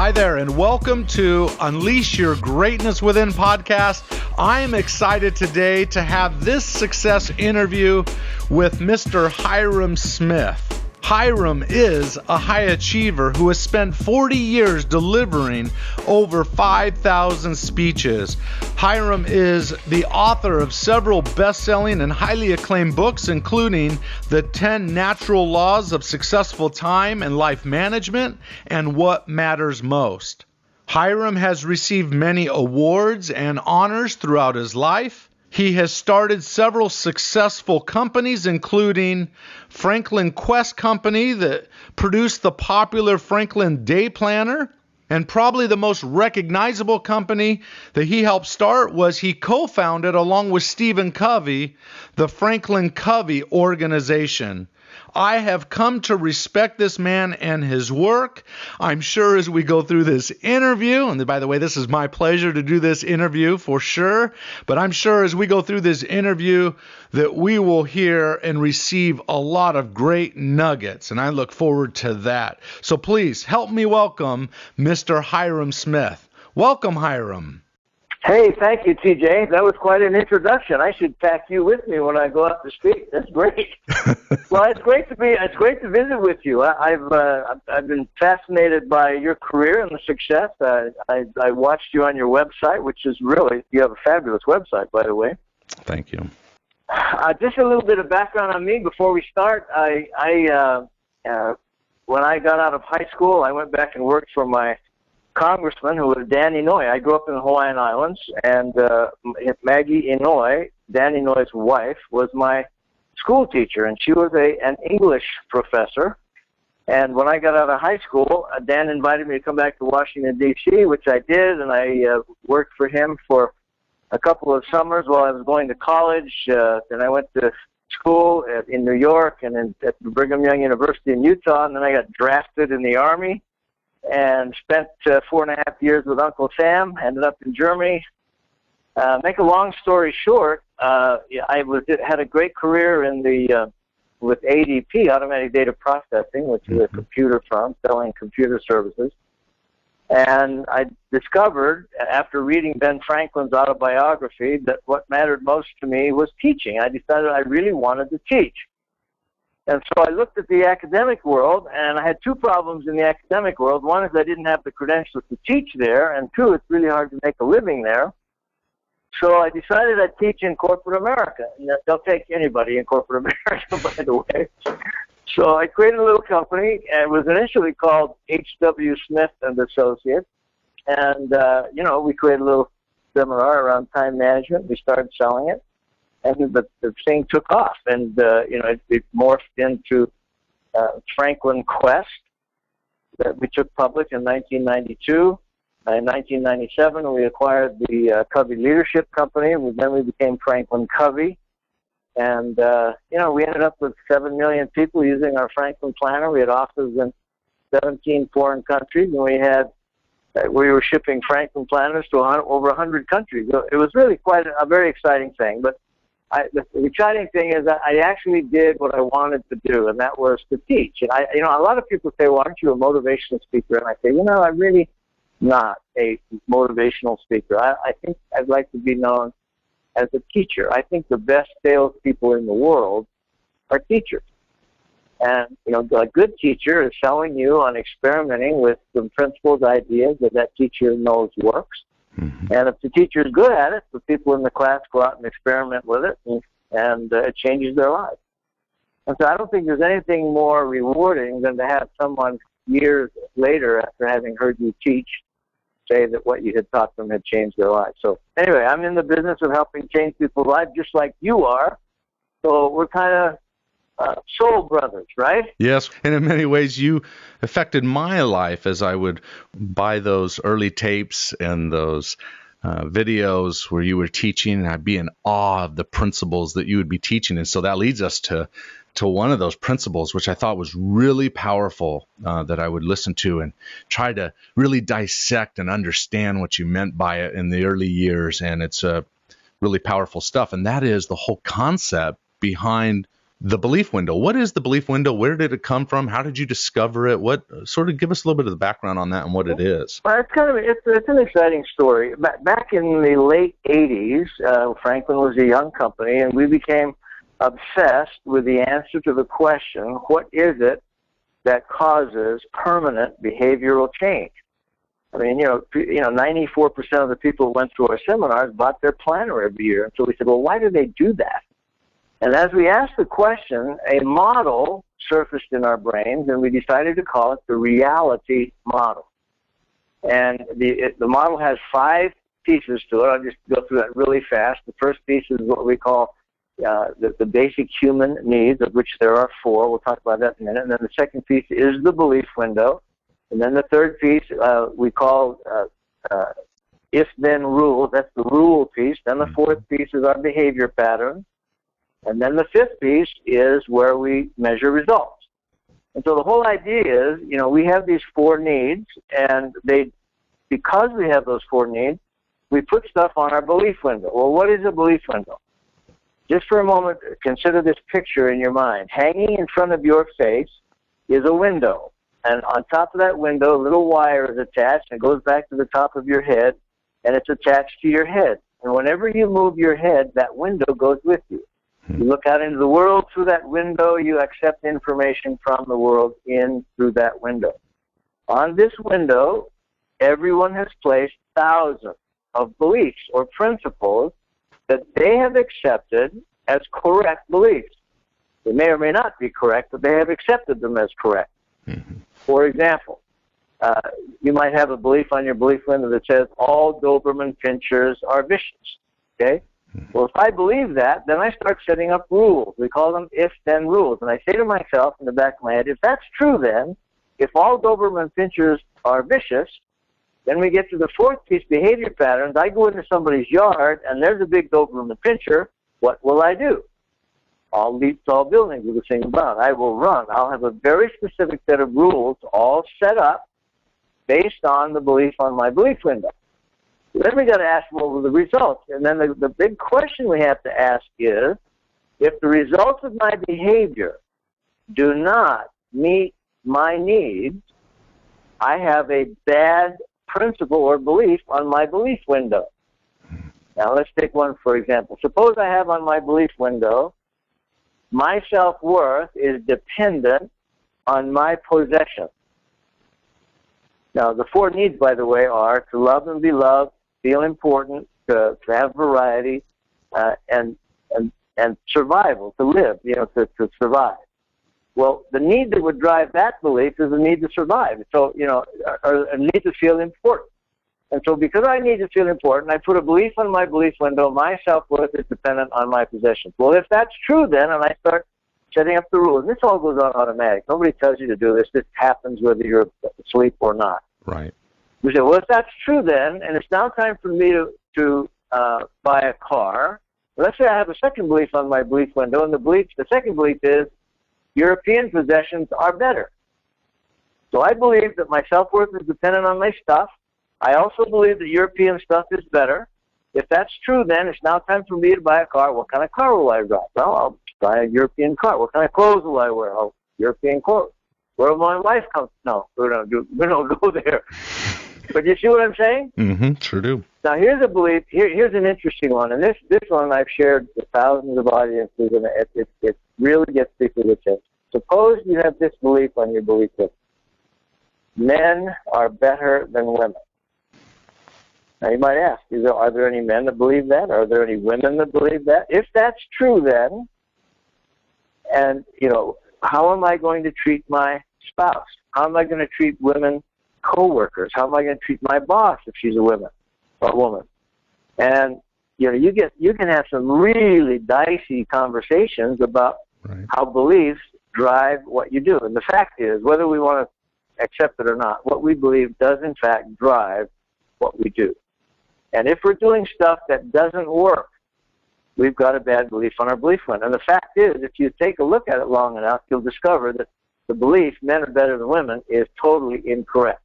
Hi there, and welcome to Unleash Your Greatness Within podcast. I am excited today to have this success interview with Mr. Hyrum Smith. Hyrum is a high achiever who has spent 40 years delivering over 5,000 speeches. Hyrum is the author of several best-selling and highly acclaimed books, including The 10 Natural Laws of Successful Time and Life Management and What Matters Most. Hyrum has received many awards and honors throughout his life. He has started several successful companies, including Franklin Quest Company that produced the popular Franklin Day Planner. And probably the most recognizable company that he helped start was he co-founded, along with Stephen Covey, the FranklinCovey organization. I have come to respect this man and his work. I'm sure as we go through this interview, and by the way, this is my pleasure to do this interview for sure, but I'm sure as we go through this interview that we will hear and receive a lot of great nuggets, and I look forward to that. So please help me welcome Mr. Hyrum Smith. Welcome, Hyrum. Hey, thank you, TJ. That was quite an introduction. I should pack you with me when I go out to speak. That's great. Well, it's great to visit with you. I've been fascinated by your career and the success. I watched you on your website, which is really, you have a fabulous website, by the way. Thank you. Just a little bit of background on me before we start. When I got out of high school, I went back and worked for my congressman, who was Dan Inouye. I grew up in the Hawaiian Islands, and Maggie Inouye, Dan Inouye's wife, was my school teacher, and she was an English professor. And when I got out of high school, Dan invited me to come back to Washington, D.C., which I did, and I worked for him for a couple of summers while I was going to college. Then I went to school in New York and at Brigham Young University in Utah, and then I got drafted in the Army and spent 4.5 years with Uncle Sam, ended up in Germany. Make a long story short, I had a great career in with ADP, Automatic Data Processing, which is a computer firm selling computer services. And I discovered, after reading Ben Franklin's autobiography, that what mattered most to me was teaching. I decided I really wanted to teach. And so I looked at the academic world, and I had two problems in the academic world. One is I didn't have the credentials to teach there, and two, it's really hard to make a living there. So I decided I'd teach in corporate America. And they'll take anybody in corporate America, by the way. So I created a little company, and it was initially called H.W. Smith and Associates. And, we created a little seminar around time management. We started selling it. And the thing took off, and it morphed into Franklin Quest that we took public in 1992. In 1997, we acquired the Covey Leadership Company, and then we became FranklinCovey. And we ended up with 7 million people using our Franklin Planner. We had offices in 17 foreign countries, and we were shipping Franklin Planners to over 100 countries. It was really quite a very exciting thing, but the exciting thing is that I actually did what I wanted to do, and that was to teach. And a lot of people say, "Well, aren't you a motivational speaker?" And I say, I'm really not a motivational speaker. I think I'd like to be known as a teacher. I think the best salespeople in the world are teachers. And a good teacher is selling you on experimenting with some principles, ideas that teacher knows works. Mm-hmm. And if the teacher is good at it, the people in the class go out and experiment with it, and it changes their lives. And so I don't think there's anything more rewarding than to have someone years later, after having heard you teach, say that what you had taught them had changed their lives. So anyway, I'm in the business of helping change people's lives just like you are. So we're kind of soul brothers, right? Yes, and in many ways you affected my life as I would buy those early tapes and those videos where you were teaching, and I'd be in awe of the principles that you would be teaching. And so that leads us to one of those principles, which I thought was really powerful, that I would listen to and try to really dissect and understand what you meant by it in the early years. And it's really powerful stuff. And that is the whole concept behind The belief window. What is the belief window? Where did it come from? How did you discover it? What sort of give us a little bit of the background on that and what it is? Well, it's an exciting story. Back in the late 80s, Franklin was a young company, and we became obsessed with the answer to the question, what is it that causes permanent behavioral change? I mean, 94% of the people who went through our seminars bought their planner every year. And so we said, well, why do they do that? And as we asked the question, a model surfaced in our brains, and we decided to call it the reality model. And the model has 5 pieces to it. I'll just go through that really fast. The first piece is what we call the basic human needs, of which there are 4. We'll talk about that in a minute. And then the second piece is the belief window. And then the third piece we call if-then rules. That's the rule piece. Then the fourth piece is our behavior pattern. And then the fifth piece is where we measure results. And so the whole idea is, we have these 4 needs, and because we have those 4 needs, we put stuff on our belief window. Well, what is a belief window? Just for a moment, consider this picture in your mind. Hanging in front of your face is a window. And on top of that window, a little wire is attached, and it goes back to the top of your head, and it's attached to your head. And whenever you move your head, that window goes with you. You look out into the world through that window, you accept information from the world in through that window. On this window, everyone has placed thousands of beliefs or principles that they have accepted as correct beliefs. They may or may not be correct, but they have accepted them as correct. Mm-hmm. For example, you might have a belief on your belief window that says all Doberman pinschers are vicious. Okay? Well, if I believe that, then I start setting up rules. We call them if-then rules. And I say to myself in the back of my head, if that's true then, if all Doberman pinschers are vicious, then we get to the fourth piece, behavior patterns. I go into somebody's yard, and there's a big Doberman pinscher. What will I do? I'll leap tall buildings with a single bound. I will run. I'll have a very specific set of rules all set up based on the belief on my belief window. Then we got to ask, what were the results? And then the big question we have to ask is, if the results of my behavior do not meet my needs, I have a bad principle or belief on my belief window. Now let's take one for example. Suppose I have on my belief window, my self-worth is dependent on my possessions. Now the 4 needs, by the way, are to love and be loved, feel important, to have variety, and survival, to live, to survive. Well, the need that would drive that belief is the need to survive. So, or a need to feel important. And so because I need to feel important, I put a belief on my belief window, my self-worth is dependent on my possessions. Well, if that's true then, and I start setting up the rules, and this all goes on automatic. Nobody tells you to do this. This happens whether you're asleep or not. Right. We say, well, if that's true then, and it's now time for me to buy a car, let's say I have a second belief on my belief window, and the second belief is European possessions are better. So I believe that my self-worth is dependent on my stuff. I also believe that European stuff is better. If that's true, then it's now time for me to buy a car. What kind of car will I drive? Well, I'll buy a European car. What kind of clothes will I wear? Oh, European clothes. Where will my wife come? No, we don't go there. But you see what I'm saying? Mm-hmm, sure do. Now here's a belief. Here's an interesting one, and this one I've shared with thousands of audiences, and it really gets people's attention. Suppose you have this belief on your belief list: men are better than women. Now you might ask, are there any men that believe that? Are there any women that believe that? If that's true, then, and how am I going to treat my spouse? How am I going to treat women co-workers? How am I going to treat my boss if she's a woman? And you can have some really dicey conversations about how beliefs drive what you do. And the fact is, whether we want to accept it or not, what we believe does in fact drive what we do. And if we're doing stuff that doesn't work, we've got a bad belief on our belief window. And the fact is, if you take a look at it long enough, you'll discover that the belief, men are better than women, is totally incorrect.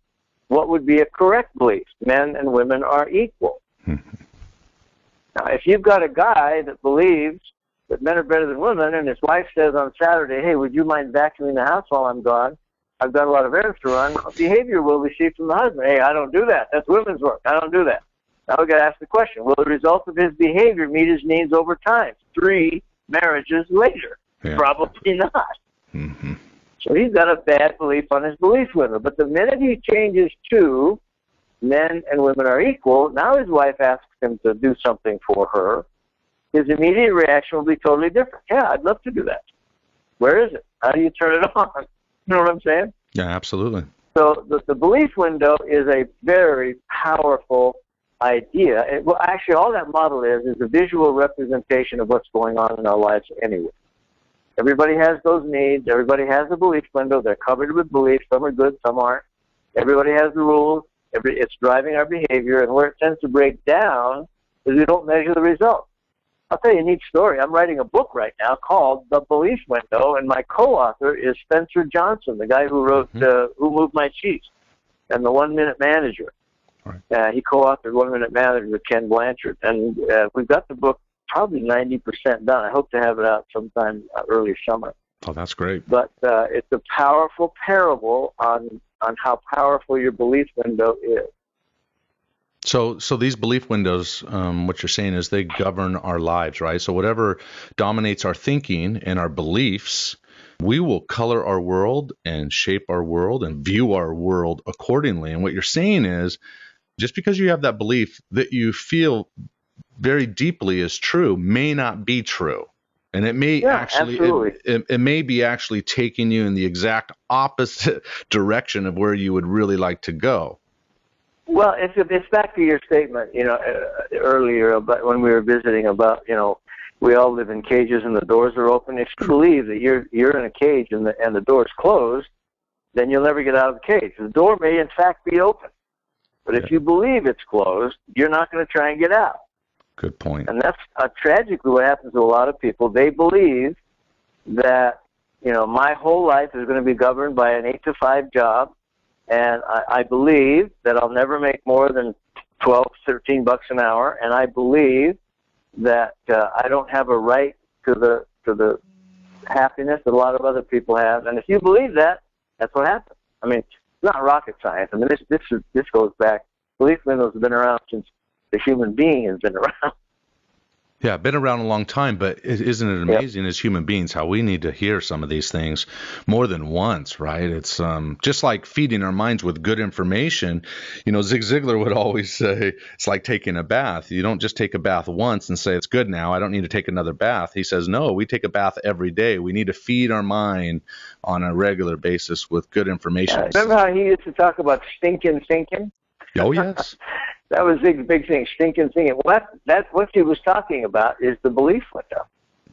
What would be a correct belief? Men and women are equal. Now, if you've got a guy that believes that men are better than women, and his wife says on Saturday, hey, would you mind vacuuming the house while I'm gone? I've got a lot of errands to run. Behavior will receive from the husband. Hey, I don't do that. That's women's work. I don't do that. Now we've got to ask the question, will the result of his behavior meet his needs over time? 3 marriages later? Yeah. Probably not. Mm-hmm. So he's got a bad belief on his belief window. But the minute he changes to men and women are equal, now his wife asks him to do something for her, his immediate reaction will be totally different. Yeah, I'd love to do that. Where is it? How do you turn it on? You know what I'm saying? Yeah, absolutely. So the belief window is a very powerful idea. Well, actually, all that model is a visual representation of what's going on in our lives anyway. Everybody has those needs. Everybody has a belief window. They're covered with beliefs. Some are good, some aren't. Everybody has the rules. It's driving our behavior, and where it tends to break down is we don't measure the results. I'll tell you a neat story. I'm writing a book right now called The Belief Window, and my co-author is Spencer Johnson, the guy who wrote Who Moved My Cheese and The 1 Minute Manager. Right. He co-authored 1 Minute Manager with Ken Blanchard, and we've got the book probably 90% done. I hope to have it out sometime early summer. Oh, that's great. But it's a powerful parable on how powerful your belief window is. So these belief windows, what you're saying is they govern our lives, right? So whatever dominates our thinking and our beliefs, we will color our world and shape our world and view our world accordingly. And what you're saying is, just because you have that belief that you feel very deeply is true may not be true. And it may it may be actually taking you in the exact opposite direction of where you would really like to go. Well, it's back to your statement, earlier about when we were visiting about, we all live in cages and the doors are open. If you believe that you're in a cage and the door's closed, then you'll never get out of the cage. The door may in fact be open, but if you believe it's closed, you're not going to try and get out. Good point. And that's tragically what happens to a lot of people. They believe that, my whole life is going to be governed by an 8-to-5 job. And I believe that I'll never make more than $12, $13 an hour, and I believe that I don't have a right to the happiness that a lot of other people have. And if you believe that, that's what happens. I mean, it's not rocket science. I mean, this goes back. Belief windows have been around since the human being has been around. Yeah, been around a long time, but isn't it amazing as human beings how we need to hear some of these things more than once, right? It's just like feeding our minds with good information. Zig Ziglar would always say it's like taking a bath. You don't just take a bath once and say it's good now, I don't need to take another bath. He says, no, we take a bath every day. We need to feed our mind on a regular basis with good information. Remember how he used to talk about stinking? Oh, yes. That was Zig's big thing, stinking. That's what he was talking about is the belief window.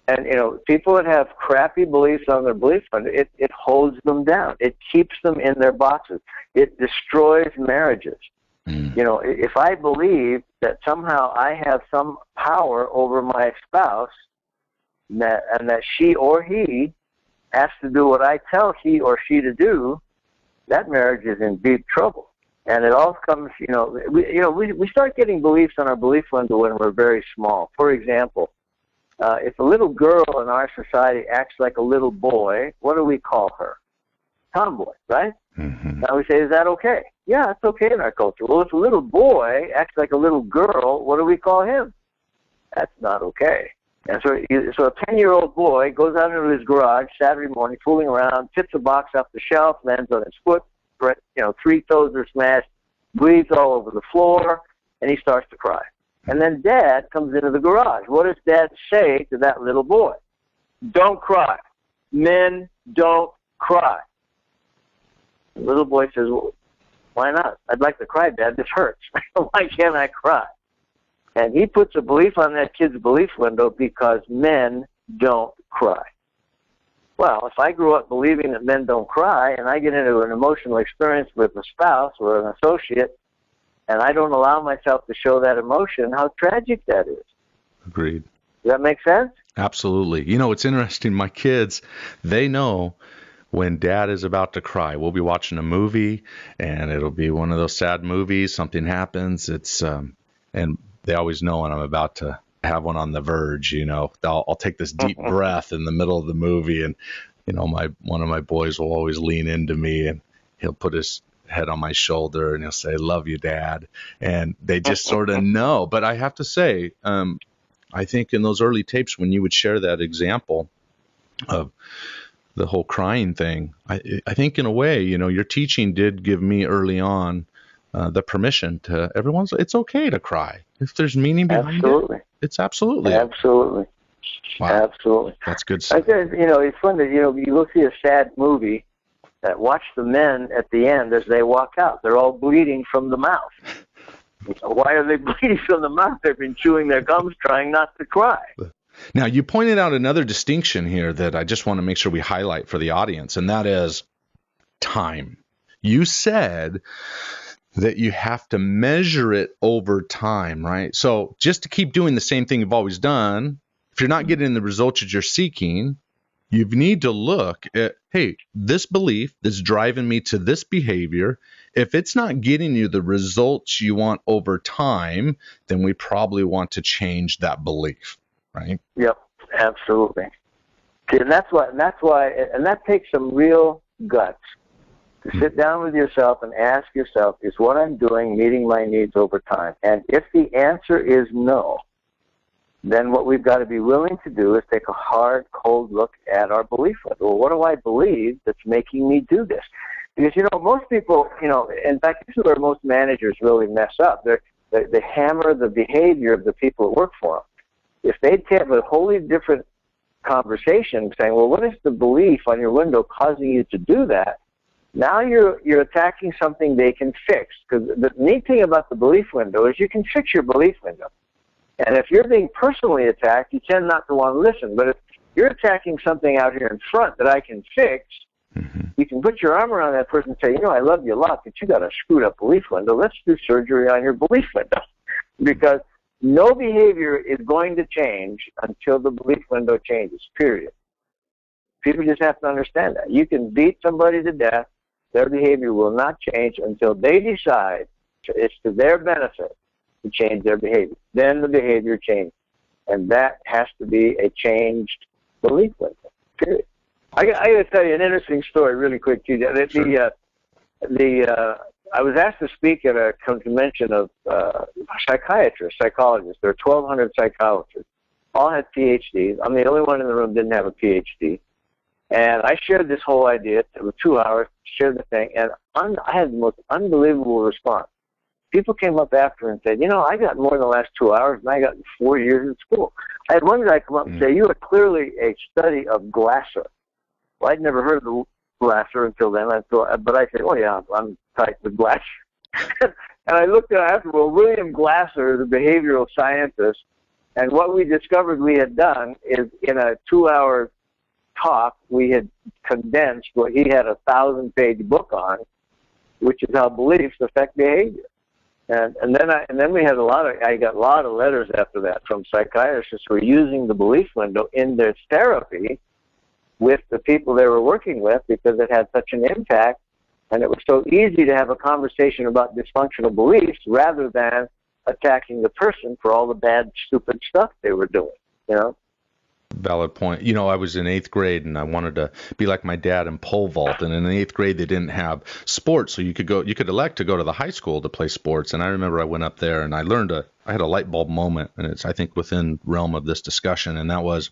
And, people that have crappy beliefs on their belief window, it holds them down. It keeps them in their boxes. It destroys marriages. If I believe that somehow I have some power over my spouse and that she or he has to do what I tell he or she to do, that marriage is in deep trouble. And it all comes, we start getting beliefs on our belief window when we're very small. For example, if a little girl in our society acts like a little boy, what do we call her? Tomboy, right? Mm-hmm. Now we say, is that okay? Yeah, it's okay in our culture. Well, if a little boy acts like a little girl, what do we call him? That's not okay. And so a 10-year-old boy goes out into his garage Saturday morning, fooling around, tips a box off the shelf, lands on his foot. 3 toes are smashed, bleeds all over the floor, and he starts to cry. And then Dad comes into the garage. What does Dad say to that little boy? Don't cry. Men don't cry. The little boy says, well, why not? I'd like to cry, Dad. This hurts. Why can't I cry? And he puts a belief on that kid's belief window because men don't cry. Well, if I grew up believing that men don't cry and I get into an emotional experience with a spouse or an associate and I don't allow myself to show that emotion, how tragic that is. Agreed. Does that make sense? Absolutely. It's interesting. My kids, they know when Dad is about to cry. We'll be watching a movie and it'll be one of those sad movies. Something happens. And they always know when I'm about to have one on the verge, I'll take this deep breath in the middle of the movie, and one of my boys will always lean into me, and he'll put his head on my shoulder and he'll say, "Love you, Dad." And they just sort of know. But I have to say, I think in those early tapes, when you would share that example of the whole crying thing, I think in a way, your teaching did give me early on the permission to it's okay to cry. If there's meaning behind it, it's absolutely. Wow. Absolutely. That's good stuff. It's fun that, you go see a sad movie, watch the men at the end as they walk out. They're all bleeding from the mouth. Why are they bleeding from the mouth? They've been chewing their gums trying not to cry. Now, you pointed out another distinction here that I just want to make sure we highlight for the audience, and that is time. You said that you have to measure it over time, right? So just to keep doing the same thing you've always done, if you're not getting the results that you're seeking, you need to look at, hey, this belief that's driving me to this behavior, if it's not getting you the results you want over time, then we probably want to change that belief, right? Yep, absolutely. And that's why, and that takes some real guts to sit down with yourself and ask yourself, is what I'm doing meeting my needs over time? And if the answer is no, then what we've got to be willing to do is take a hard, cold look at our belief. Well, what do I believe that's making me do this? Because, most people, in fact, this is where most managers really mess up. They hammer the behavior of the people that work for them. If they'd have a wholly different conversation saying, well, what is the belief on your window causing you to do that? Now you're attacking something they can fix. Because the neat thing about the belief window is you can fix your belief window. And if you're being personally attacked, you tend not to want to listen. But if you're attacking something out here in front that I can fix, you can put your arm around that person and say, I love you a lot, but you got a screwed up belief window. Let's do surgery on your belief window. Because no behavior is going to change until the belief window changes, period. People just have to understand that. You can beat somebody to death. Their behavior will not change until they decide it's to their benefit to change their behavior. Then the behavior changes. And that has to be a changed belief window, period. I got to tell you an interesting story really quick, too. Sure. I was asked to speak at a convention of psychiatrists, psychologists. There are 1,200 psychologists. All had PhDs. I'm the only one in the room that didn't have a PhD. And I shared this whole idea. It was 2 hours, shared the thing, and I had the most unbelievable response. People came up after and said, I got more than the last 2 hours, and I got 4 years in school. I had one guy come up and say, you are clearly a study of Glasser. Well, I'd never heard of Glasser until then, but I said, oh, yeah, I'm tight with Glasser. And I looked at after, well, William Glasser is a behavioral scientist, and what we discovered we had done is in a 2-hour talk, we had condensed what he had a 1,000-page book on, which is how beliefs affect behavior. And then we had I got a lot of letters after that from psychiatrists who were using the belief window in their therapy with the people they were working with because it had such an impact, and it was so easy to have a conversation about dysfunctional beliefs rather than attacking the person for all the bad, stupid stuff they were doing, Valid point. I was in 8th grade and I wanted to be like my dad and pole vault. And in 8th grade, they didn't have sports. So you could elect to go to the high school to play sports. And I remember I went up there and I had a light bulb moment. And it's, I think, within realm of this discussion. And that was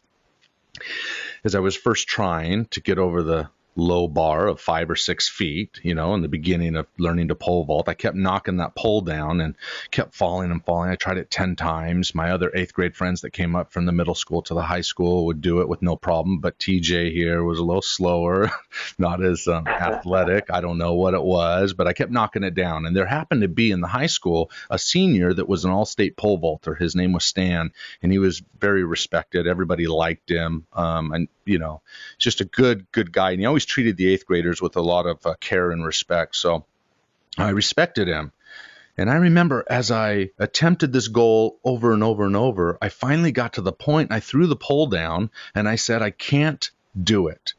as I was first trying to get over the low bar of 5 or 6 feet, in the beginning of learning to pole vault. I kept knocking that pole down and kept falling and falling. I tried it 10 times. My other 8th grade friends that came up from the middle school to the high school would do it with no problem. But TJ here was a little slower, not as athletic. I don't know what it was, but I kept knocking it down. And there happened to be in the high school a senior that was an all-state pole vaulter. His name was Stan, and he was very respected. Everybody liked him. And just a good guy. And he always treated the 8th graders with a lot of care and respect. So I respected him. And I remember as I attempted this goal over and over and over, I finally got to the point, I threw the pole down and I said, I can't do it.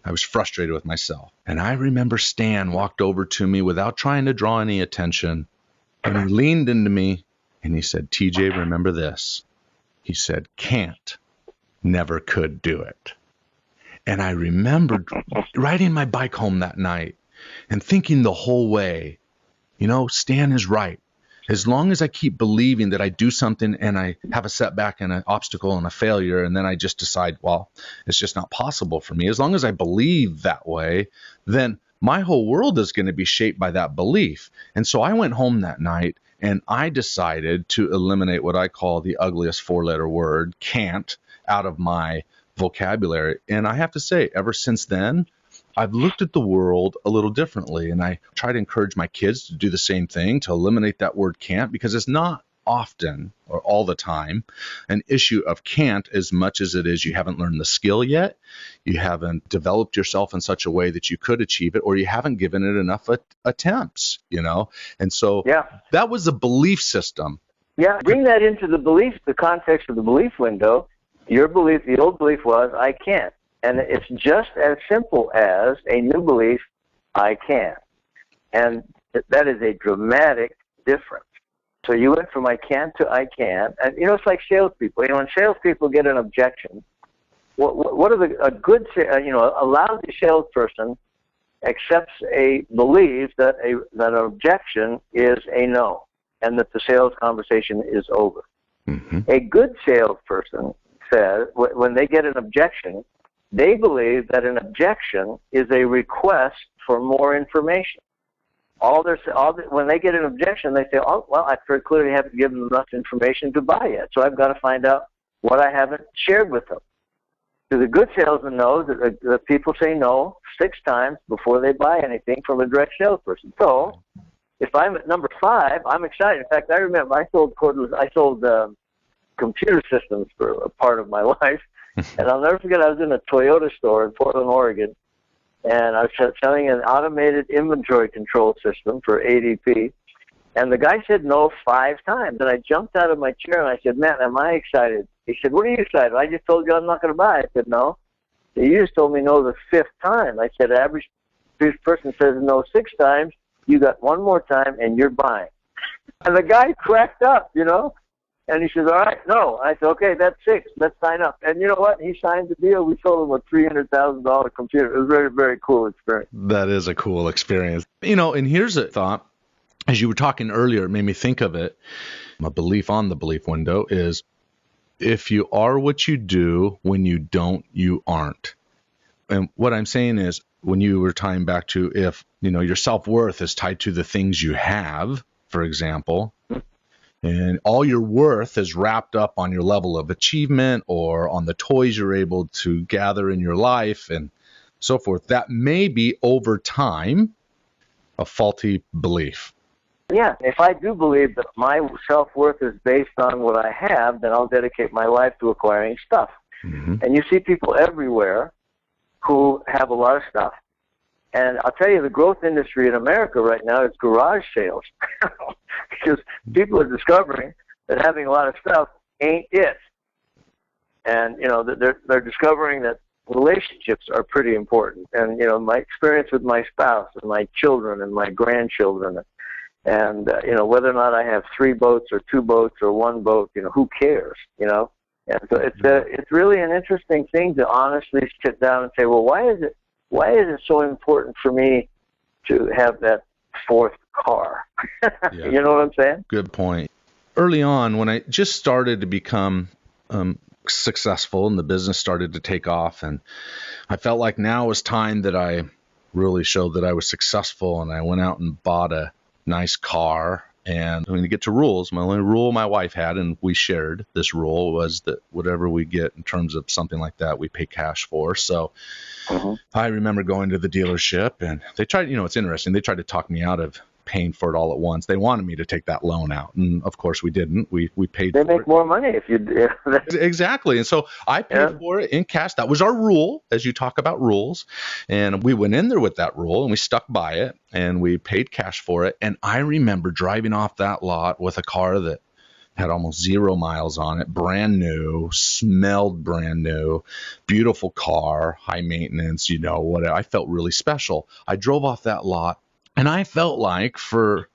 I was frustrated with myself. And I remember Stan walked over to me without trying to draw any attention. And he leaned into me and he said, TJ, remember this. He said, can't, never could do it. And I remembered riding my bike home that night and thinking the whole way, Stan is right. As long as I keep believing that I do something and I have a setback and an obstacle and a failure, and then I just decide, well, it's just not possible for me. As long as I believe that way, then my whole world is going to be shaped by that belief. And so I went home that night and I decided to eliminate what I call the ugliest four-letter word, can't, out of my vocabulary. And I have to say, ever since then, I've looked at the world a little differently, and I try to encourage my kids to do the same thing, to eliminate that word can't, because it's not often or all the time an issue of can't as much as it is you haven't learned the skill yet, you haven't developed yourself in such a way that you could achieve it, or you haven't given it enough attempts, And so that was a belief system. Yeah, bring that into the context of the belief window. Your belief, the old belief was, I can't. And it's just as simple as a new belief, I can. And that is a dramatic difference. So you went from I can't to I can. And, it's like salespeople. When salespeople get an objection, what are a lousy salesperson accepts believes that an objection is a no, and that the sales conversation is over. Mm-hmm. A good salesperson says, when they get an objection, they believe that an objection is a request for more information. When they get an objection, they say, oh, well, I clearly haven't given them enough information to buy yet, so I've got to find out what I haven't shared with them. So the good salesman knows that people say no 6 times before they buy anything from a direct salesperson. So if I'm at number 5, I'm excited. In fact, I remember I sold computer systems for a part of my life. And I'll never forget, I was in a Toyota store in Portland, Oregon, and I was selling an automated inventory control system for ADP. And the guy said no 5 times. And I jumped out of my chair and I said, man, am I excited? He said, what are you excited? I just told you I'm not going to buy. I said, no. You just told me no the 5th time. I said, average person says no 6 times. You got 1 more time and you're buying. And the guy cracked up, And he says, all right, no. I said, okay, that's 6. Let's sign up. And you know what? He signed the deal. We sold him a $300,000 computer. It was a very, very cool experience. That is a cool experience. And here's a thought. As you were talking earlier, it made me think of it. My belief on the belief window is, if you are what you do, when you don't, you aren't. And what I'm saying is, when you were tying back to if, your self-worth is tied to the things you have, for example, and all your worth is wrapped up on your level of achievement or on the toys you're able to gather in your life and so forth. That may be, over time, a faulty belief. Yeah, if I do believe that my self-worth is based on what I have, then I'll dedicate my life to acquiring stuff. Mm-hmm. And you see people everywhere who have a lot of stuff. And I'll tell you, the growth industry in America right now is garage sales. Because people are discovering that having a lot of stuff ain't it. And, they're discovering that relationships are pretty important. And, my experience with my spouse and my children and my grandchildren and, whether or not I have 3 boats or 2 boats or 1 boat, who cares, And so it's really an interesting thing to honestly sit down and say, well, why is it so important for me to have that 4th car? Yeah. You know what I'm saying? Good point. Early on, when I just started to become successful and the business started to take off, and I felt like now was time that I really showed that I was successful, and I went out and bought a nice car. And when you get to rules, my only rule my wife had, and we shared this rule, was that whatever we get in terms of something like that, we pay cash for. So I remember going to the dealership, and they tried, it's interesting, they tried to talk me out of paying for it all at once. They wanted me to take that loan out, and of course we didn't. We paid for it. They make more money if you do. Exactly. And so I paid for it in cash. That was our rule, as you talk about rules. And we went in there with that rule, and we stuck by it, and we paid cash for it. And I remember driving off that lot with a car that had almost 0 miles on it, brand new, smelled brand new, beautiful car, high maintenance, whatever. I felt really special. I drove off that lot, and I felt like for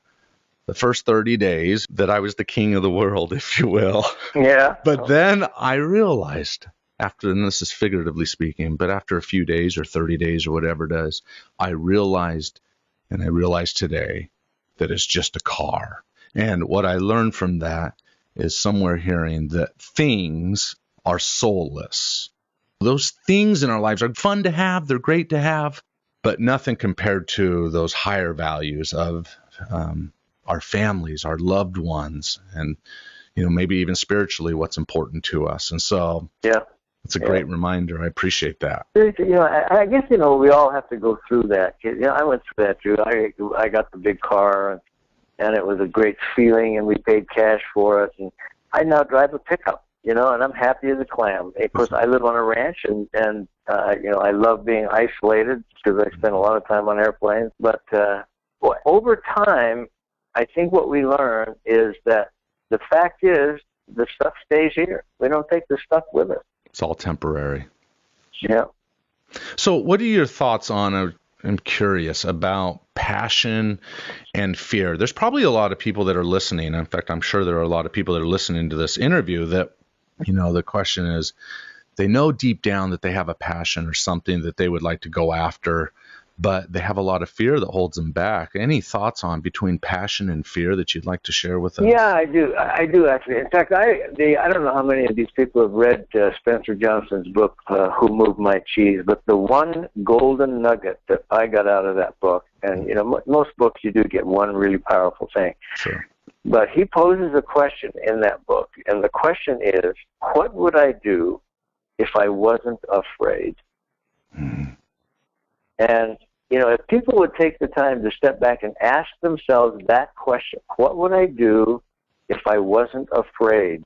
the first 30 days that I was the king of the world, if you will. Yeah. But then I realized after, and this is figuratively speaking, but after a few days or 30 days or whatever it is, I realized, and I realized today, that it's just a car. And what I learned from that is somewhere hearing that things are soulless. Those things in our lives are fun to have, they're great to have, but nothing compared to those higher values of our families, our loved ones, and maybe even spiritually what's important to us. And so it's a great reminder. I appreciate that. I guess, we all have to go through that. I went through that too. I got the big car, and it was a great feeling, and we paid cash for it. And I now drive a pickup, and I'm happy as a clam. Of course, I live on a ranch, and I love being isolated because I spend a lot of time on airplanes. But over time, I think what we learn is that the fact is the stuff stays here. We don't take the stuff with us. It's all temporary. Yeah. So what are your thoughts on, I'm curious, about passion and fear? There's probably a lot of people that are listening. In fact, I'm sure there are a lot of people that are listening to this interview that, the question is, they know deep down that they have a passion or something that they would like to go after, but they have a lot of fear that holds them back. Any thoughts on between passion and fear that you'd like to share with us? Yeah, I do. I do, actually. In fact, I don't know how many of these people have read Spencer Johnson's book, Who Moved My Cheese, but the one golden nugget that I got out of that book, and, most books you do get one really powerful thing. Sure. But he poses a question in that book, and the question is, what would I do if I wasn't afraid? Mm-hmm. And, if people would take the time to step back and ask themselves that question, what would I do if I wasn't afraid?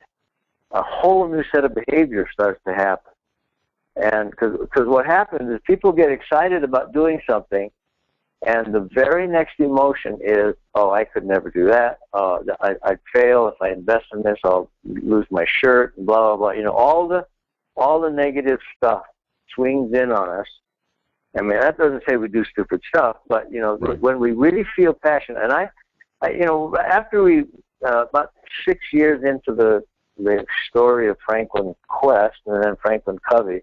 A whole new set of behavior starts to happen. And because what happens is people get excited about doing something, and the very next emotion is, oh, I could never do that. I'd fail if I invest in this. I'll lose my shirt, and blah, blah, blah. All the negative stuff swings in on us. I mean, that doesn't say we do stupid stuff, but, Right. When we really feel passion, and I after we, about 6 years into the story of Franklin Quest and then FranklinCovey,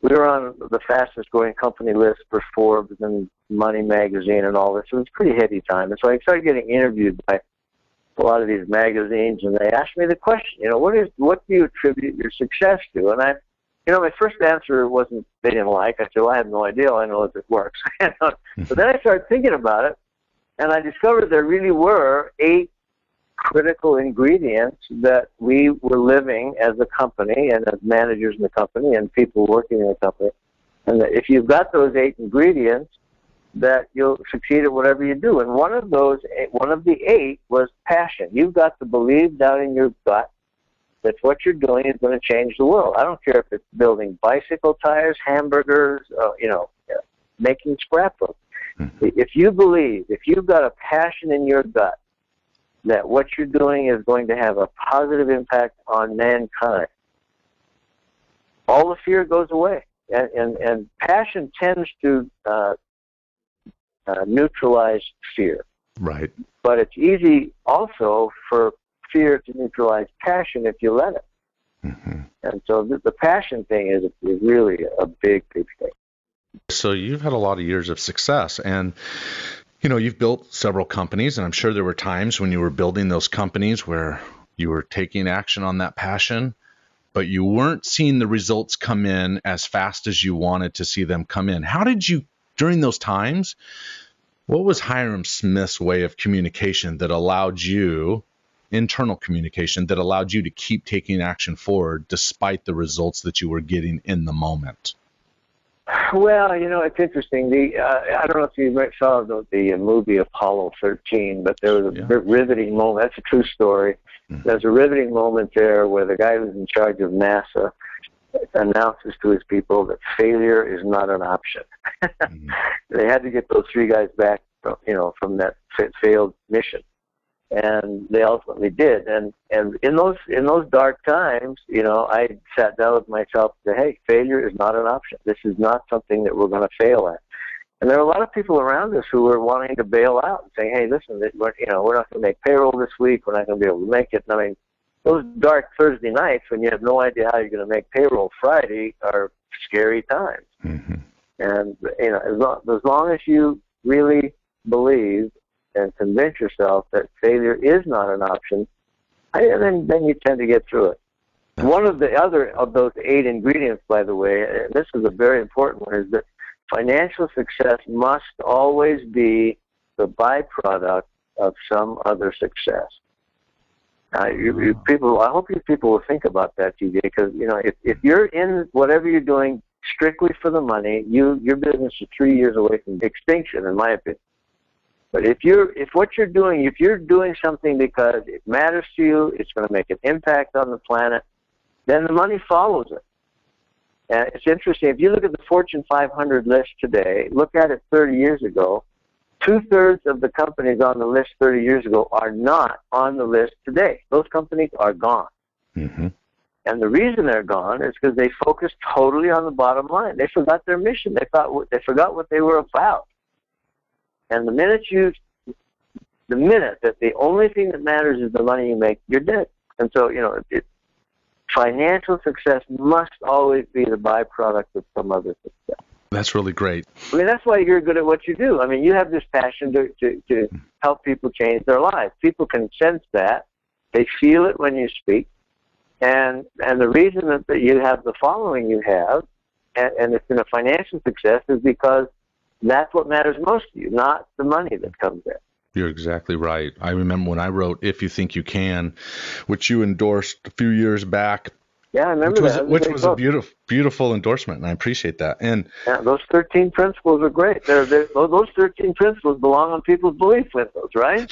we were on the fastest growing company list for Forbes and Money Magazine and all this. So it was a pretty heady time. And so I started getting interviewed by a lot of these magazines, and they asked me the question, what do you attribute your success to? And my first answer wasn't they didn't like. I said, well, I have no idea. All I know is it works. But then I started thinking about it, and I discovered there really were 8 critical ingredients that we were living as a company and as managers in the company and people working in the company. And that if you've got those 8 ingredients, that you'll succeed at whatever you do. And one of the 8 was passion. You've got to believe down in your gut that what you're doing is going to change the world. I don't care if it's building bicycle tires, hamburgers, making scrapbooks. Mm-hmm. If you believe, if you've got a passion in your gut that what you're doing is going to have a positive impact on mankind, all the fear goes away. And passion tends to neutralize fear. Right. But it's easy also for fear to neutralize passion if you let it. Mm-hmm. And so the passion thing is really a big, big thing. So you've had a lot of years of success, and you've built several companies, and I'm sure there were times when you were building those companies where you were taking action on that passion, but you weren't seeing the results come in as fast as you wanted to see them come in. How did you, during those times, what was Hyrum Smith's way of communication that allowed you, internal communication, that allowed you to keep taking action forward despite the results that you were getting in the moment? Well, it's interesting. I don't know if you saw the movie Apollo 13, but there was a riveting moment. That's a true story. Mm-hmm. There's a riveting moment there where the guy who's in charge of NASA announces to his people that failure is not an option. Mm-hmm. They had to get those 3 guys back, from that failed mission. And they ultimately did. And in those dark times, I sat down with myself and said, hey, failure is not an option. This is not something that we're going to fail at. And there are a lot of people around us who were wanting to bail out and saying, "Hey, listen, we're not going to make payroll this week. We're not going to be able to make it." And I mean, those dark Thursday nights when you have no idea how you're going to make payroll Friday are scary times. Mm-hmm. And as long as you really believe and convince yourself that failure is not an option, then you tend to get through it. One of the other of those 8 ingredients, by the way, and this is a very important one, is that financial success must always be the byproduct of some other success. People, I hope you people will think about that, TJ, because if you're in whatever you're doing strictly for the money, your business is 3 years away from extinction, in my opinion. But if you're doing something because it matters to you, it's going to make an impact on the planet, then the money follows it. And it's interesting, if you look at the Fortune 500 list today, look at it 30 years ago, 2/3 of the companies on the list 30 years ago are not on the list today. Those companies are gone. Mm-hmm. And the reason they're gone is because they focused totally on the bottom line. They forgot their mission. They forgot what they were about. And the minute that the only thing that matters is the money you make, you're dead. And so, financial success must always be the byproduct of some other success. That's really great. I mean, that's why you're good at what you do. I mean, you have this passion to help people change their lives. People can sense that. They feel it when you speak. And the reason that you have the following you have, and it's been a financial success, is because that's what matters most to you, not the money that comes in. You're exactly right. I remember when I wrote If You Think You Can, which you endorsed a few years back. Yeah, I remember which was a beautiful endorsement, and I appreciate that. And those 13 principles are great. Those 13 principles belong on people's belief windows, right?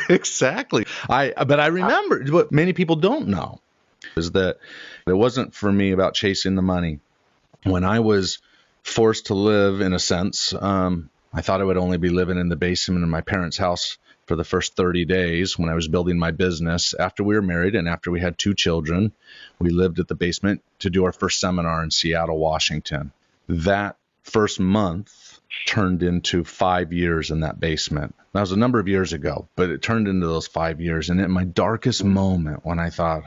Exactly. But I remember what many people don't know is that it wasn't for me about chasing the money. When I was forced to live, in a sense, I thought I would only be living in the basement of my parents' house for the first 30 days when I was building my business. After we were married and after we had 2 children, we lived at the basement to do our first seminar in Seattle, Washington. That first month turned into 5 years in that basement. That was a number of years ago, but it turned into those 5 years. And in my darkest moment, when I thought,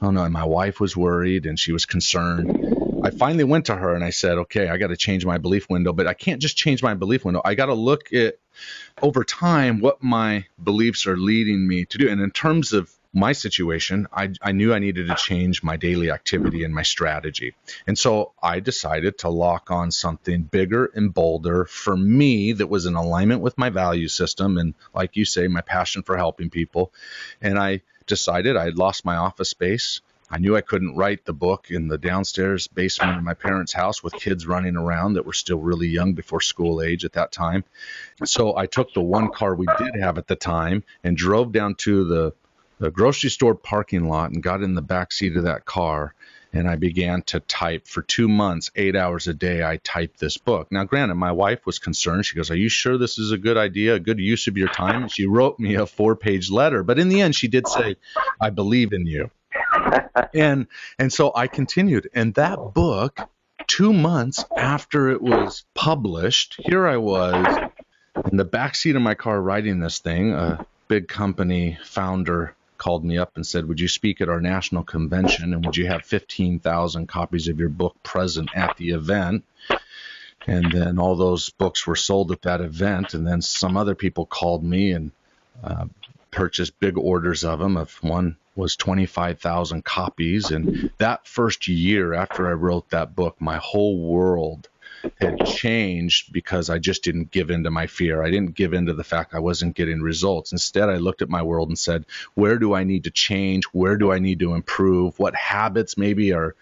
oh no, and my wife was worried and she was concerned, I finally went to her and I said, okay, I got to change my belief window, but I can't just change my belief window. I got to look at over time what my beliefs are leading me to do. And in terms of my situation, I knew I needed to change my daily activity and my strategy. And so I decided to lock on something bigger and bolder for me that was in alignment with my value system. And like you say, my passion for helping people. And I decided I had lost my office space. I knew I couldn't write the book in the downstairs basement of my parents' house with kids running around that were still really young before school age at that time. So I took the one car we did have at the time and drove down to the grocery store parking lot and got in the back seat of that car. And I began to type for 2 months, 8 hours a day. I typed this book. Now, granted, my wife was concerned. She goes, are you sure this is a good idea, a good use of your time? And she wrote me a 4-page letter. But in the end, she did say, I believe in you. And so I continued. And that book, 2 months after it was published, here I was in the backseat of my car writing this thing. A big company founder called me up and said, would you speak at our national convention and would you have 15,000 copies of your book present at the event? And then all those books were sold at that event. And then some other people called me and purchased big orders of them. One was 25,000 copies. And that first year after I wrote that book, my whole world had changed because I just didn't give in to my fear. I didn't give in to the fact I wasn't getting results. Instead, I looked at my world and said, where do I need to change? Where do I need to improve? What habits maybe are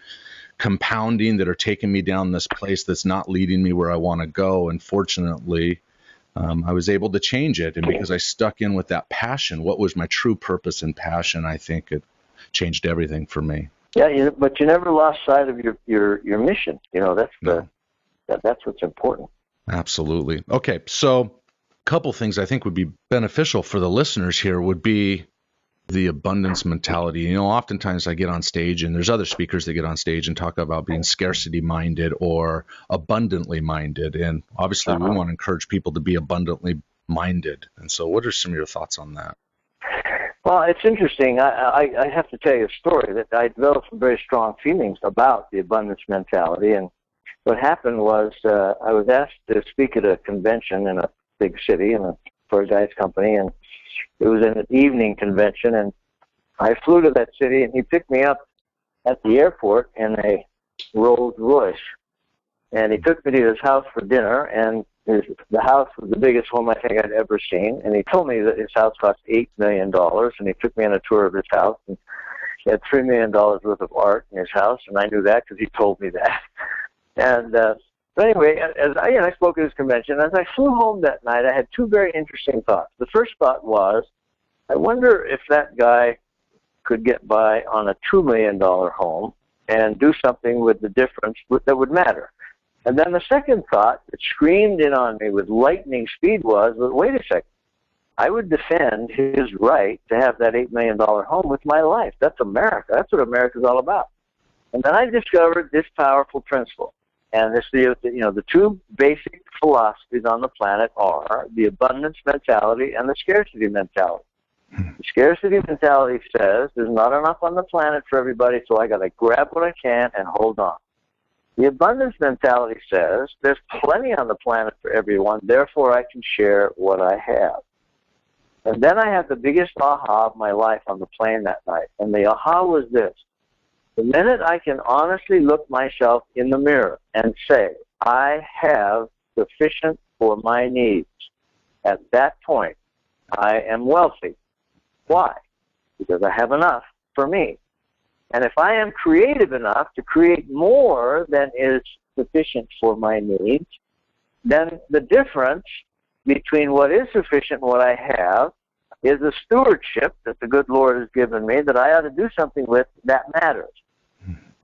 compounding that are taking me down this place that's not leading me where I want to go? And fortunately, I was able to change it. And because I stuck in with that passion, what was my true purpose and passion, I think it changed everything for me. Yeah, but you never lost sight of your mission. That's what's important. Absolutely. Okay, so a couple things I think would be beneficial for the listeners here would be the abundance mentality. You know, oftentimes I get on stage and there's other speakers that get on stage and talk about being scarcity minded or abundantly minded. And obviously we want to encourage people to be abundantly minded. And so what are some of your thoughts on that? Well, it's interesting. I have to tell you a story that I developed some very strong feelings about the abundance mentality. And what happened was I was asked to speak at a convention in a big city for a guy's company, and it was an evening convention, and I flew to that city, and he picked me up at the airport in a Rolls Royce, and he took me to his house for dinner, and the house was the biggest home I think I'd ever seen, and he told me that his house cost $8 million, and he took me on a tour of his house, and he had $3 million worth of art in his house, and I knew that because he told me that. And but anyway, as I spoke at his convention, as I flew home that night, I had two very interesting thoughts. The first thought was, I wonder if that guy could get by on a $2 million home and do something with the difference that would matter. And then the second thought that screamed in on me with lightning speed was, wait a second, I would defend his right to have that $8 million home with my life. That's America. That's what America's all about. And then I discovered this powerful principle. And this, the two basic philosophies on the planet are the abundance mentality and the scarcity mentality. The scarcity mentality says there's not enough on the planet for everybody, so I got to grab what I can and hold on. The abundance mentality says there's plenty on the planet for everyone, therefore I can share what I have. And then I had the biggest aha of my life on the plane that night. And the aha was this. The minute I can honestly look myself in the mirror and say, I have sufficient for my needs, at that point, I am wealthy. Why? Because I have enough for me. And if I am creative enough to create more than is sufficient for my needs, then the difference between what is sufficient and what I have is a stewardship that the good Lord has given me that I ought to do something with that matters.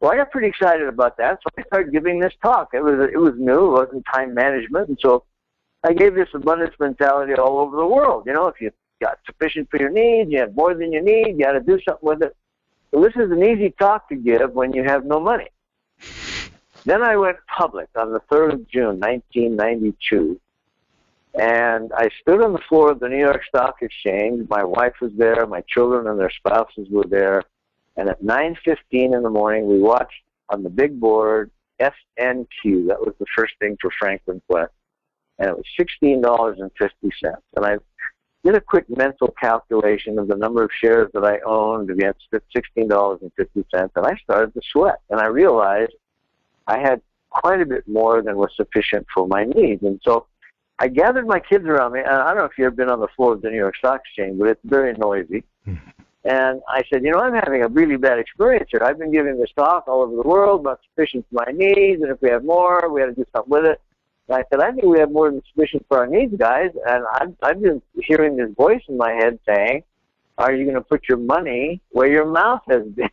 Well, I got pretty excited about that, so I started giving this talk. It was new, it wasn't time management, and so I gave this abundance mentality all over the world. You know, if you got sufficient for your needs, you have more than you need, you got to do something with it. Well, this is an easy talk to give when you have no money. Then I went public on the 3rd of June, 1992, and I stood on the floor of the New York Stock Exchange. My wife was there, my children and their spouses were there, and at 9:15 in the morning, we watched on the big board FNQ. That was the first thing for FranklinCovey, and it was $16.50. And I did a quick mental calculation of the number of shares that I owned against $16.50, and I started to sweat. And I realized I had quite a bit more than was sufficient for my needs. And so I gathered my kids around me, and I don't know if you've ever been on the floor of the New York Stock Exchange, but it's very noisy. And I said, you know, I'm having a really bad experience here. I've been giving this talk all over the world about sufficient for my needs, and if we have more, we have to do something with it. And I said, I think we have more than sufficient for our needs, guys. And I've been hearing this voice in my head saying, are you going to put your money where your mouth has been?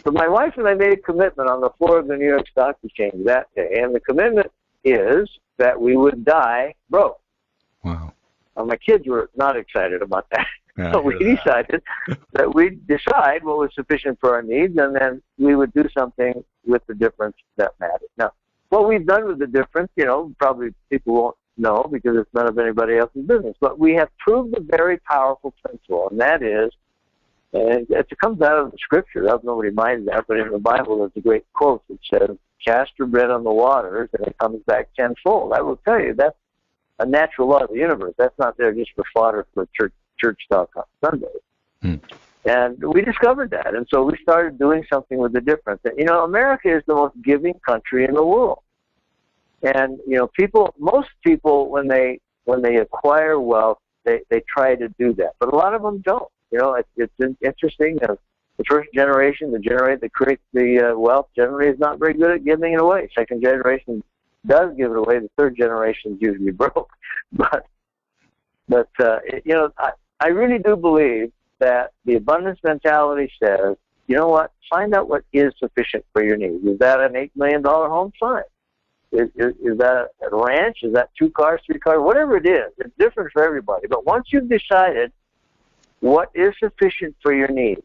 So my wife and I made a commitment on the floor of the New York Stock Exchange that day. And the commitment is that we would die broke. Wow. My kids were not excited about that. Yeah, so we decided that we'd decide what was sufficient for our needs, and then we would do something with the difference that mattered. Now, what we've done with the difference, you know, probably people won't know because it's none of anybody else's business, but we have proved a very powerful principle, and that is, and it comes out of the Scripture. I hope nobody minds that, but in the Bible there's a great quote that says, cast your bread on the waters, and it comes back tenfold. I will tell you, that's a natural law of the universe. That's not there just for fodder for church talk on Sunday. And we discovered that, and so we started doing something with the difference. You know, America is the most giving country in the world. And, you know, most people, when they acquire wealth, they try to do that. But a lot of them don't. You know, it's interesting. The first generation, that creates the wealth, generally is not very good at giving it away. Second generation does give it away. The third generation is usually broke. But you know, I really do believe that the abundance mentality says, you know what, find out what is sufficient for your needs. Is that an $8 million home? Fine. Is that a ranch? Is that 2 cars, 3 cars? Whatever it is, it's different for everybody. But once you've decided what is sufficient for your needs.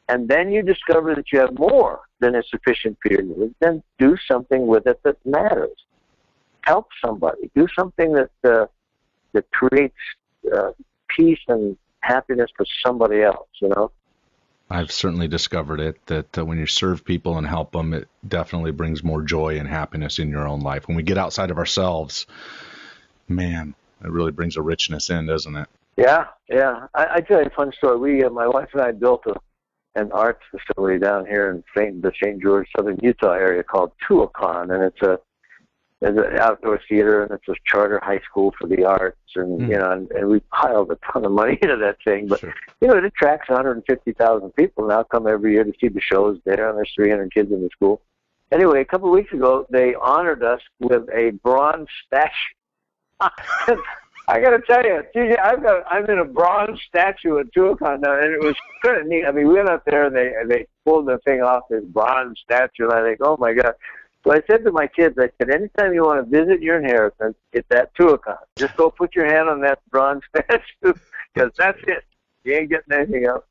And then you discover that you have more than is sufficient for your needs, then do something with it that matters. Help somebody. Do something that creates peace and happiness for somebody else, you know? I've certainly discovered it, that when you serve people and help them, it definitely brings more joy and happiness in your own life. When we get outside of ourselves, man, it really brings a richness in, doesn't it? Yeah. I tell you a fun story. My wife and I built an arts facility down here in the St. George, southern Utah area called Tuacahn, and it's an outdoor theater, and it's a charter high school for the arts, and you know, and we piled a ton of money into that thing. But you know, it attracts 150,000 people now come every year to see the shows there, and there's 300 kids in the school. Anyway, a couple of weeks ago, they honored us with a bronze statue. I got to tell you, TJ, I'm in a bronze statue at Tuacahn now, and it was kind of neat. I mean, we went up there, and they pulled the thing off this bronze statue, and I think, oh my God. So I said to my kids, I said, anytime you want to visit your inheritance, it's at Tuacahn. Just go put your hand on that bronze statue, because that's it. You ain't getting anything else.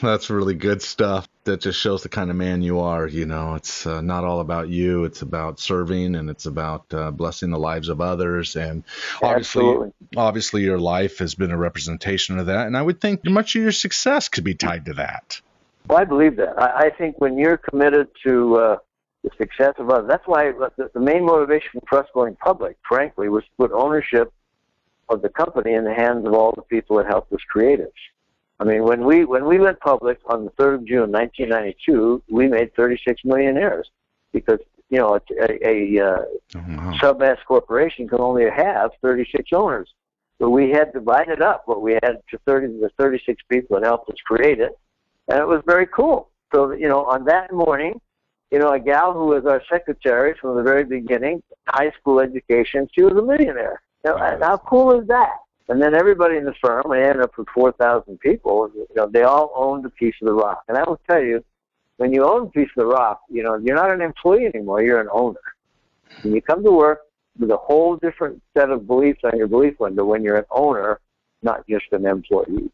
That's really good stuff. That just shows the kind of man you are. You know, it's not all about you. It's about serving, and it's about blessing the lives of others. And obviously, your life has been a representation of that. And I would think much of your success could be tied to that. Well, I believe that. I think when you're committed to the success of others, that's why the main motivation for us going public, frankly, was to put ownership of the company in the hands of all the people that helped us create it. I mean, when we went public on the 3rd of June, 1992, we made 36 millionaires because, you know, a sub-S corporation can only have 36 owners. So we had divided up what we had to the 36 people that helped us create it, and it was very cool. So, you know, on that morning, you know, a gal who was our secretary from the very beginning, high school education, she was a millionaire. Now, how cool is that? And then everybody in the firm, we ended up with 4,000 people, you know, they all owned a piece of the rock. And I will tell you, when you own a piece of the rock, you know, you're not an employee anymore, you're an owner. When you come to work with a whole different set of beliefs on your belief window when you're an owner, not just an employee.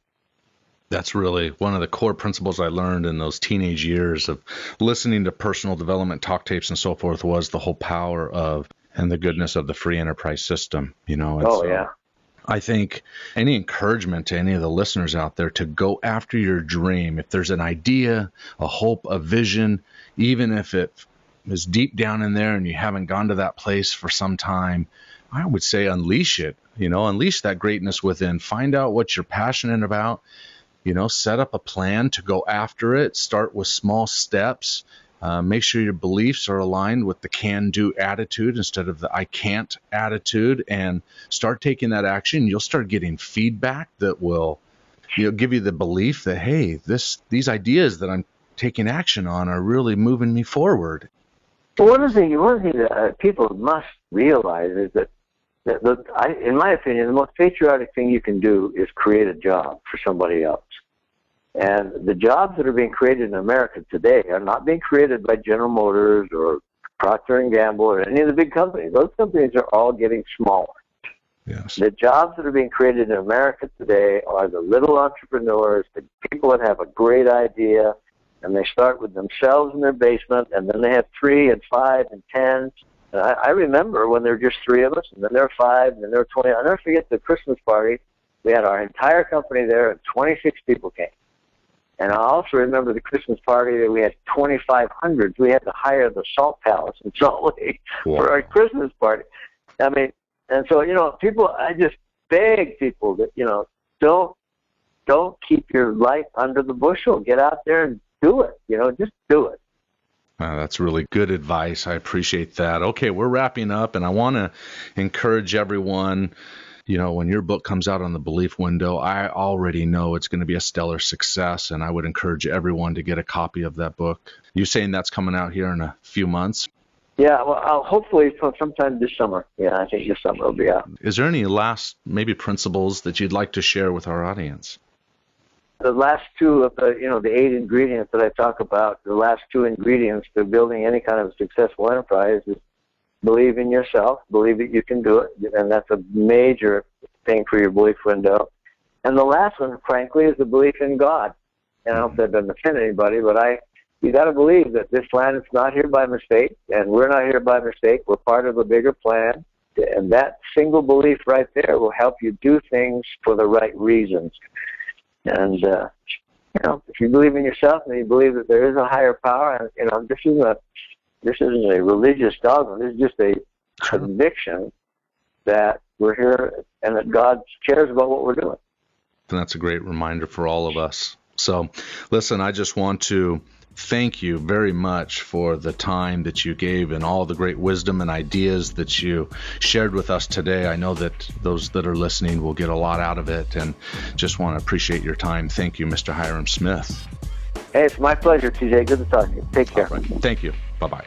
That's really one of the core principles I learned in those teenage years of listening to personal development talk tapes and so forth was the whole power of and the goodness of the free enterprise system. You know, I think any encouragement to any of the listeners out there to go after your dream, if there's an idea, a hope, a vision, even if it is deep down in there and you haven't gone to that place for some time, I would say unleash it, you know, unleash that greatness within, find out what you're passionate about, you know, set up a plan to go after it, start with small steps. Make sure your beliefs are aligned with the can-do attitude instead of the I can't attitude, and start taking that action. You'll start getting feedback that will, you know, give you the belief that, hey, these ideas that I'm taking action on are really moving me forward. Well, one thing that people must realize is that in my opinion, the most patriotic thing you can do is create a job for somebody else. And the jobs that are being created in America today are not being created by General Motors or Procter & Gamble or any of the big companies. Those companies are all getting smaller. Yes. The jobs that are being created in America today are the little entrepreneurs, the people that have a great idea, and they start with themselves in their basement, and then they have 3 and 5 and 10. And I remember when there were just 3 of us, and then there were 5, and then there were 20. I'll never forget the Christmas party. We had our entire company there, and 26 people came. And I also remember the Christmas party that we had 2,500. We had to hire the Salt Palace in Salt Lake for our Christmas party. I mean, and so, you know, I just beg people that, you know, don't keep your life under the bushel. Get out there and do it. You know, just do it. That's really good advice. I appreciate that. Okay, we're wrapping up, and I want to encourage everyone. You know, when your book comes out on the Belief Window, I already know it's going to be a stellar success, and I would encourage everyone to get a copy of that book. You saying that's coming out here in a few months? Yeah, well, I'll hopefully sometime this summer. Yeah, I think this summer will be out. Is there any last maybe principles that you'd like to share with our audience? The last 2 of the, you know, the 8 ingredients that I talk about, the last 2 ingredients to building any kind of successful enterprise is believe in yourself, believe that you can do it, and that's a major thing for your belief window. And the last one, frankly, is the belief in God. And I hope that doesn't offend anybody, but you got to believe that this planet's not here by mistake, and we're not here by mistake. We're part of a bigger plan, and that single belief right there will help you do things for the right reasons. And if you believe in yourself and you believe that there is a higher power, and this isn't a religious dogma. This is just a conviction that we're here and that God cares about what we're doing. And that's a great reminder for all of us. So, listen, I just want to thank you very much for the time that you gave and all the great wisdom and ideas that you shared with us today. I know that those that are listening will get a lot out of it, and just want to appreciate your time. Thank you, Mr. Hyrum Smith. Hey, it's my pleasure, TJ. Good to talk to you. Take care. All right. Thank you. Bye-bye.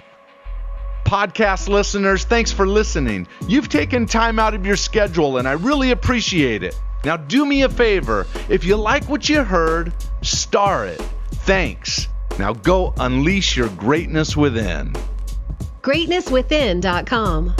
Podcast listeners, thanks for listening. You've taken time out of your schedule, and I really appreciate it. Now, do me a favor. If you like what you heard, star it. Thanks. Now go unleash your greatness within. GreatnessWithin.com